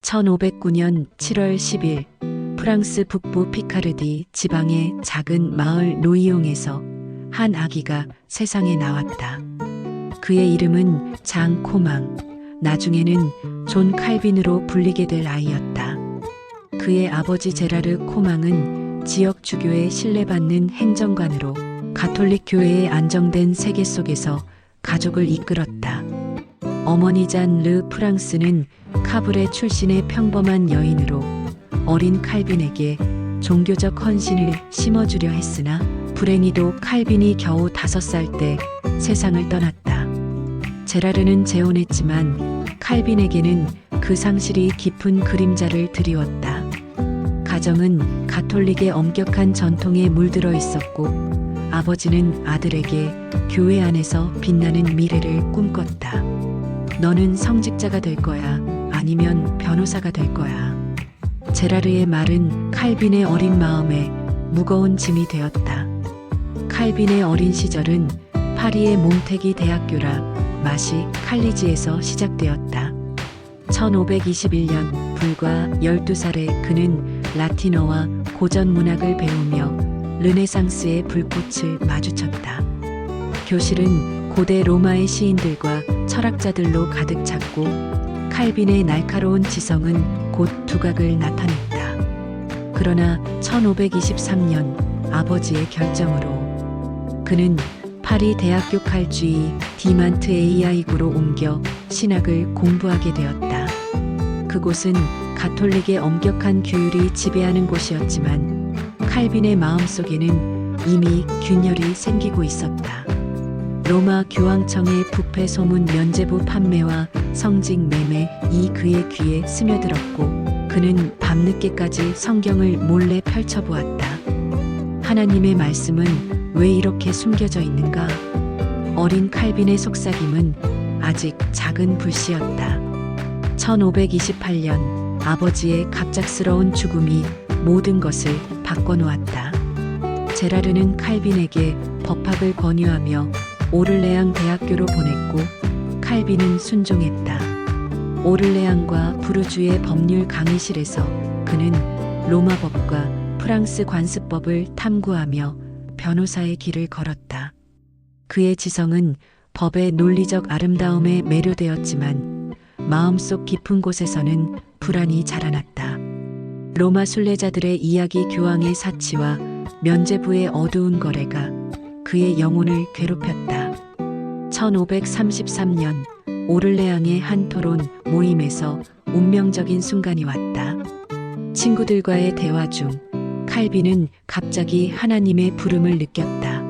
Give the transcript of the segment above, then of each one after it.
1509년 7월 10일 프랑스 북부 피카르디 지방의 작은 마을 노이옹에서 한 아기가 세상에 나왔다. 그의 이름은 장 코망, 나중에는 존 칼빈으로 불리게 될 아이였다. 그의 아버지 제라르 코망은 지역 주교의 신뢰받는 행정관으로 가톨릭 교회의 안정된 세계 속에서 가족을 이끌었다. 어머니 잔 르 프랑스는 카브레 출신의 평범한 여인으로 어린 칼빈에게 종교적 헌신을 심어주려 했으나 불행히도 칼빈이 겨우 5살 때 세상을 떠났다. 제라르는 재혼했지만 칼빈에게는 그 상실이 깊은 그림자를 드리웠다. 가정은 가톨릭의 엄격한 전통에 물들어 있었고 아버지는 아들에게 교회 안에서 빛나는 미래를 꿈꿨다. 너는 성직자가 될 거야. 아니면 변호사가 될 거야. 제라르의 말은 칼빈의 어린 마음에 무거운 짐이 되었다. 칼빈의 어린 시절은 파리의 몽테기 대학교라 마시 칼리지에서 시작되었다. 1521년 불과 12살에 그는 라틴어와 고전 문학을 배우며 르네상스의 불꽃을 마주쳤다. 교실은 고대 로마의 시인들과 철학자들로 가득 찼고 칼빈의 날카로운 지성은 곧 두각을 나타냈다. 그러나 1523년 아버지의 결정으로 그는 파리 대학교 칼주이 디만트 에이아이구로 옮겨 신학을 공부하게 되었다. 그곳은 가톨릭의 엄격한 규율이 지배하는 곳이었지만 칼빈의 마음속에는 이미 균열이 생기고 있었다. 로마 교황청의 부패 소문 면죄부 판매와 성직 매매 이 그의 귀에 스며들었고 그는 밤늦게까지 성경을 몰래 펼쳐보았다. 하나님의 말씀은 왜 이렇게 숨겨져 있는가? 어린 칼빈의 속삭임은 아직 작은 불씨였다. 1528년 아버지의 갑작스러운 죽음이 모든 것을 바꿔놓았다. 제라르는 칼빈에게 법학을 권유하며 오를레앙 대학교로 보냈고 칼빈은 순종했다. 오를레앙과 부르주의 법률 강의실에서 그는 로마법과 프랑스 관습법을 탐구하며 변호사의 길을 걸었다. 그의 지성은 법의 논리적 아름다움에 매료되었지만 마음속 깊은 곳에서는 불안이 자라났다. 로마 순례자들의 이야기 교황의 사치와 면죄부의 어두운 거래가 그의 영혼을 괴롭혔다. 1533년 오를레앙의 한 토론 모임에서 운명적인 순간이 왔다. 친구들과의 대화 중 칼빈은 갑자기 하나님의 부름을 느꼈다.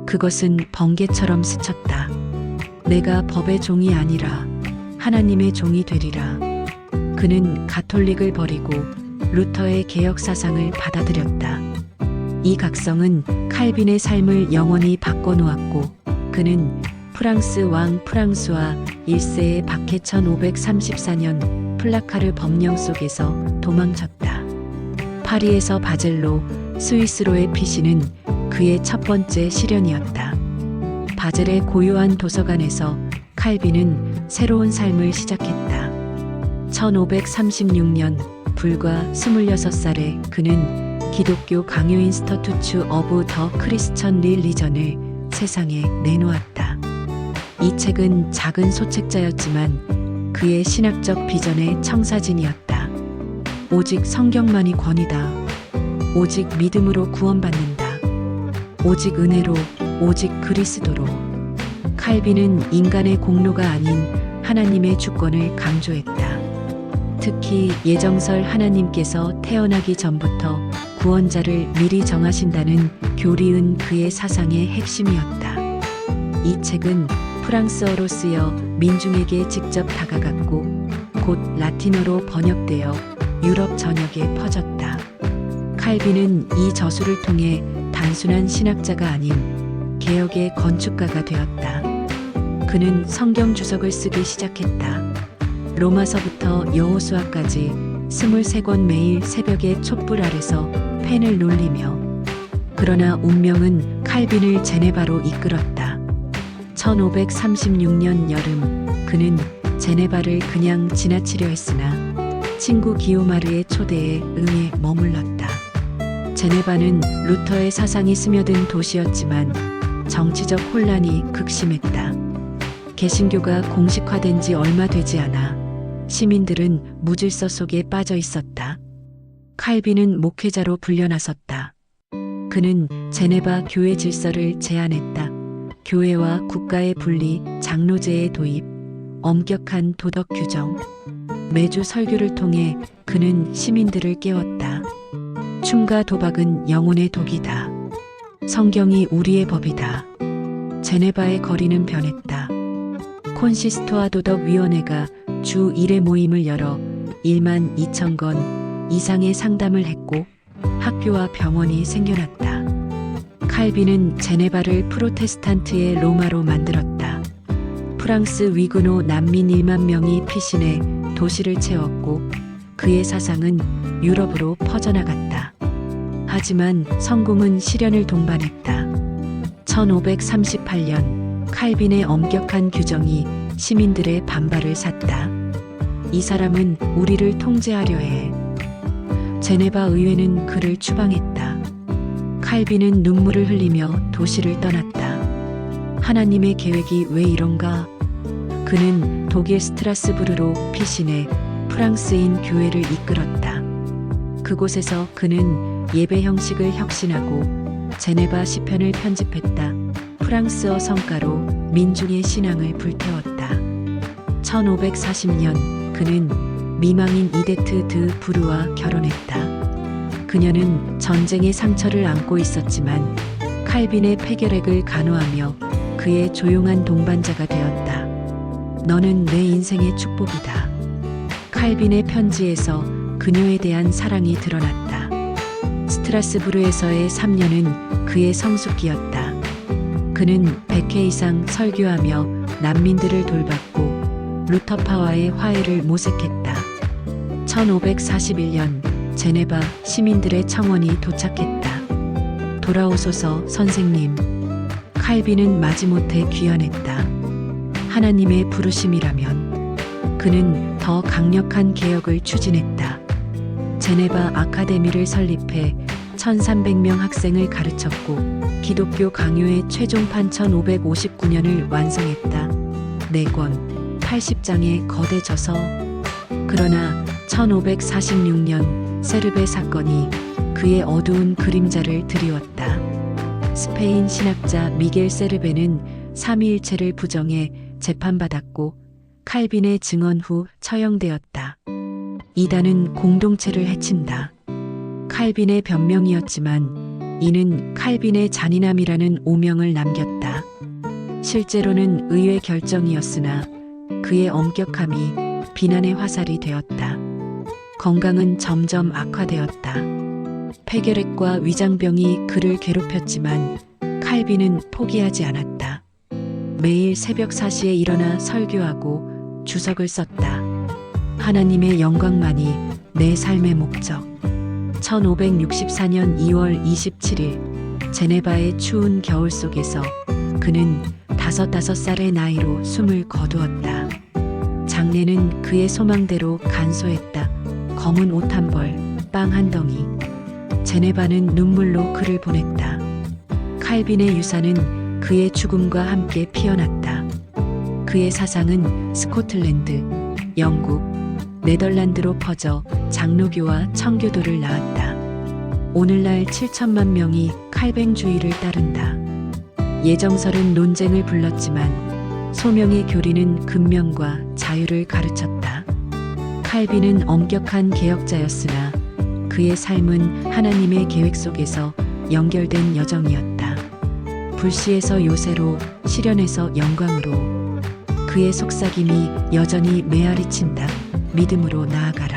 그것은 번개처럼 스쳤다. 내가 법의 종이 아니라 하나님의 종이 되리라. 그는 가톨릭을 버리고 루터의 개혁 사상을 받아들였다. 이 각성은 칼빈의 삶을 영원히 바꿔놓았고 그는 프랑스 왕 프랑수아 1세의 박해 1534년 플라카르 법령 속에서 도망쳤다. 파리에서 바젤로, 스위스로의 피신은 그의 첫 번째 시련이었다. 바젤의 고요한 도서관에서 칼빈은 새로운 삶을 시작했다. 1536년 불과 26살에 그는 기독교 강요 인스터투츠 어브 더 크리스천 릴리전을 세상에 내놓았다. 이 책은 작은 소책자였지만 그의 신학적 비전의 청사진이었다. 오직 성경만이 권위다. 오직 믿음으로 구원받는다. 오직 은혜로, 오직 그리스도로. 칼빈은 인간의 공로가 아닌 하나님의 주권을 강조했다. 특히 예정설 하나님께서 태어나기 전부터 구원자를 미리 정하신다는 교리은 그의 사상의 핵심이었다. 이 책은 프랑스어로 쓰여 민중에게 직접 다가갔고 곧 라틴어로 번역되어 유럽 전역에 퍼졌다. 칼빈은 이 저술을 통해 단순한 신학자가 아닌 개혁의 건축가가 되었다. 그는 성경 주석을 쓰기 시작했다. 로마서부터 여호수아까지 23권 매일 새벽의 촛불 아래서 펜을 놀리며 그러나 운명은 칼빈을 제네바로 이끌었다. 1536년 여름 그는 제네바를 그냥 지나치려 했으나 친구 기요마르의 초대에 응해 머물렀다. 제네바는 루터의 사상이 스며든 도시였지만 정치적 혼란이 극심했다. 개신교가 공식화된 지 얼마 되지 않아 시민들은 무질서 속에 빠져 있었다. 칼빈은 목회자로 불려나섰다. 그는 제네바 교회 질서를 제안했다. 교회와 국가의 분리, 장로제의 도입, 엄격한 도덕 규정. 매주 설교를 통해 그는 시민들을 깨웠다. 춤과 도박은 영혼의 독이다. 성경이 우리의 법이다. 제네바의 거리는 변했다. 콘시스토아 도덕위원회가 주 1회 모임을 열어 1만 2천 건 이상의 상담을 했고 학교와 병원이 생겨났다. 칼빈은 제네바를 프로테스탄트의 로마로 만들었다. 프랑스 위근호 난민 1만 명이 피신해 도시를 채웠고 그의 사상은 유럽으로 퍼져나갔다. 하지만 성공은 시련을 동반했다. 1538년 칼빈의 엄격한 규정이 시민들의 반발을 샀다. 이 사람은 우리를 통제하려 해. 제네바 의회는 그를 추방했다. 칼빈은 눈물을 흘리며 도시를 떠났다. 하나님의 계획이 왜 이런가? 그는 독일 스트라스부르로 피신해 프랑스인 교회를 이끌었다. 그곳에서 그는 예배 형식을 혁신하고 제네바 시편을 편집했다. 프랑스어 성가로 민중의 신앙을 불태웠다. 1540년 그는 미망인 이데트 드 부르와 결혼했다. 그녀는 전쟁의 상처를 안고 있었지만 칼빈의 폐결핵을 간호하며 그의 조용한 동반자가 되었다. 너는 내 인생의 축복이다. 칼빈의 편지에서 그녀에 대한 사랑이 드러났다. 스트라스부르에서의 3년은 그의 성숙기였다. 그는 100회 이상 설교하며 난민들을 돌봤고 루터파와의 화해를 모색했다. 1541년 제네바 시민들의 청원이 도착했다. 돌아오소서 선생님. 칼빈은 마지못해 귀환했다. 하나님의 부르심이라면 그는 더 강력한 개혁을 추진했다. 제네바 아카데미를 설립해 1300명 학생을 가르쳤고 기독교 강요의 최종판 1559년을 완성했다. 4권, 80장의 거대 저서. 그러나 1546년 세르베 사건이 그의 어두운 그림자를 드리웠다. 스페인 신학자 미겔 세르베는 삼위일체를 부정해 재판받았고 칼빈의 증언 후 처형되었다. 이단은 공동체를 해친다. 칼빈의 변명이었지만 이는 칼빈의 잔인함이라는 오명을 남겼다. 실제로는 의회 결정이었으나 그의 엄격함이 비난의 화살이 되었다. 건강은 점점 악화되었다. 폐결핵과 위장병이 그를 괴롭혔지만 칼빈은 포기하지 않았다. 매일 새벽 4시에 일어나 설교하고 주석을 썼다. 하나님의 영광만이 내 삶의 목적. 1564년 2월 27일 제네바의 추운 겨울 속에서 그는 5살의 나이로 숨을 거두었다. 장례는 그의 소망대로 간소했다. 검은 옷 한 벌, 빵 한 덩이. 제네바는 눈물로 그를 보냈다. 칼빈의 유산은 그의 죽음과 함께 피어났다. 그의 사상은 스코틀랜드, 영국, 네덜란드로 퍼져 장로교와 청교도를 낳았다. 오늘날 7천만 명이 칼뱅주의를 따른다. 예정설은 논쟁을 불렀지만 소명의 교리는 근면과 자유를 가르쳤다. 칼빈은 엄격한 개혁자였으나 그의 삶은 하나님의 계획 속에서 연결된 여정이었다. 불시에서 요새로, 시련에서 영광으로. 그의 속삭임이 여전히 메아리친다. 믿음으로 나아가라.